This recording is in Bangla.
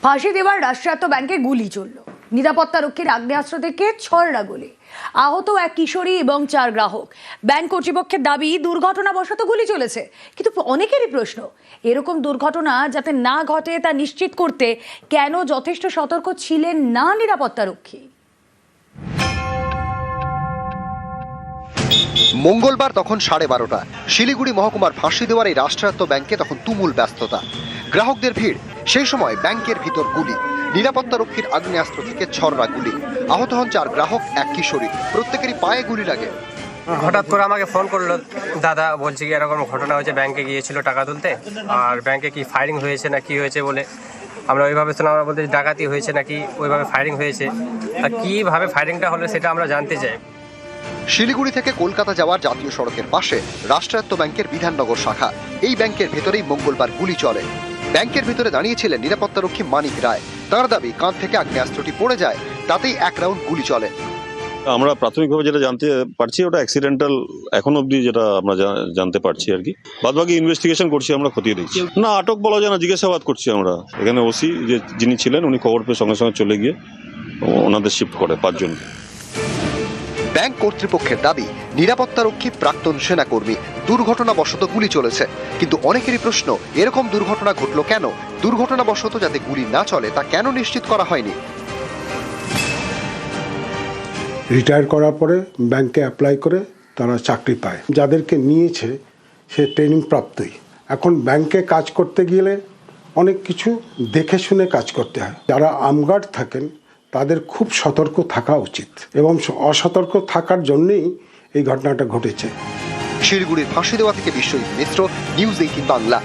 ফাঁসি দেওয়ার রাষ্ট্রায়ত্ত ব্যাংকে গুলি চলল। নিরাপত্তারক্ষীর আগ্নেয়াস্ত্র থেকে ছড়া গুলি, আহত এক কিশোরী এবং 4 গ্রাহক। ব্যাংক কর্তৃপক্ষের দাবি দুর্ঘটনাবশত গুলি চলেছে, কিন্তু অনেকেরই প্রশ্ন এরকম দুর্ঘটনা যাতে না ঘটে তা নিশ্চিত করতে কেন যথেষ্ট সতর্ক ছিলেন না নিরাপত্তারক্ষী। মঙ্গলবার তখন 12:30 শিলিগুড়ি মহকুমার ফাঁসি দেওয়ার এই রাষ্ট্রায়ত্ত ব্যাংকে তখন তুমুল ব্যস্ততা, গ্রাহকদের ভিড়। সেই সময় ব্যাংকের ভিতর গুলি, নিরাপত্তারক্ষীর আগ্নেয়াস্ত্র থেকে ছড়া গুলি, আহত হন 4 গ্রাহক, এক কিশোরী, প্রত্যেকেরই পায়ে গুলি লাগে। হঠাৎ করে আমাকে ফোন করলো দাদা, বলছে কি এরকম ঘটনা হয়েছে, ব্যাংকে গিয়েছিল টাকা তুলতে, আর ব্যাংকে কি ফায়ারিং হয়েছে না কি হয়েছে বলে আমরা ওইভাবে শুনে আমরা বলতে ডাকাতি হয়েছে নাকি ওইভাবে ফায়ারিং হয়েছে, আর কীভাবে ফায়ারিংটা হলো সেটা আমরা জানতে চাই। শিলিগুড়ি থেকে কলকাতা যাওয়ার জাতীয় সড়কের পাশে রাষ্ট্রায়ত্ত ব্যাংকের বিধাননগর শাখা। এই ব্যাংকের ভেতরেই মঙ্গলবার গুলি চলে। ব্যাংকের ভিতরে দাঁড়িয়েছিলেন নিরাপত্তারক্ষী মানিক রায়। তার দাবি কাঁধ থেকে আগ্নেয়াস্ত্রটি পড়ে যায়, তাতেই 1 রাউন্ড গুলি চলে। আমরা প্রাথমিকভাবে যেটা জানতে পারছি ওটা অ্যাক্সিডেন্টাল, এখন অবধি যেটা আমরা জানতে পারছি আর কি। বাদবাকি ইনভেস্টিগেশন করছি, আমরা খতিয়ে দেখছি। না, আটক বলা যায় না, জিজ্ঞাসাবাদ করছি আমরা। এখানে ওসি যিনি ছিলেন উনি খবর পেয়ে সঙ্গে সঙ্গে চলে গিয়ে ওনাদের শিফট করে 5 জনকে। ব্যাংক কর্তৃপক্ষের দাবি নিরাপত্তারক্ষী প্রাক্তন সেনাকর্মী, দুর্ঘটনাবশত গুলি চলেছে। কিন্তু অনেকেরই প্রশ্ন এরকম দুর্ঘটনা ঘটলো কেন? দুর্ঘটনাবশত যাতে গুলি না চলে তা কেন নিশ্চিত করা হয়নি? রিটায়ার করার পরে ব্যাংকে অ্যাপ্লাই করে তারা চাকরি পায়। যাদেরকে নিয়েছে সে ট্রেনিং প্রাপ্তই। এখন ব্যাংকে কাজ করতে গেলে অনেক কিছু দেখে শুনে কাজ করতে হয়। যারা আমগার্ড থাকেন তাদের খুব সতর্ক থাকা উচিত, এবং অসতর্ক থাকার জন্যই এই ঘটনাটা ঘটেছে। শিলিগুড়ির ফাঁসি দেওয়া থেকে বিশ্বজিৎ মিশ্র, নিউজ 18 বাংলা।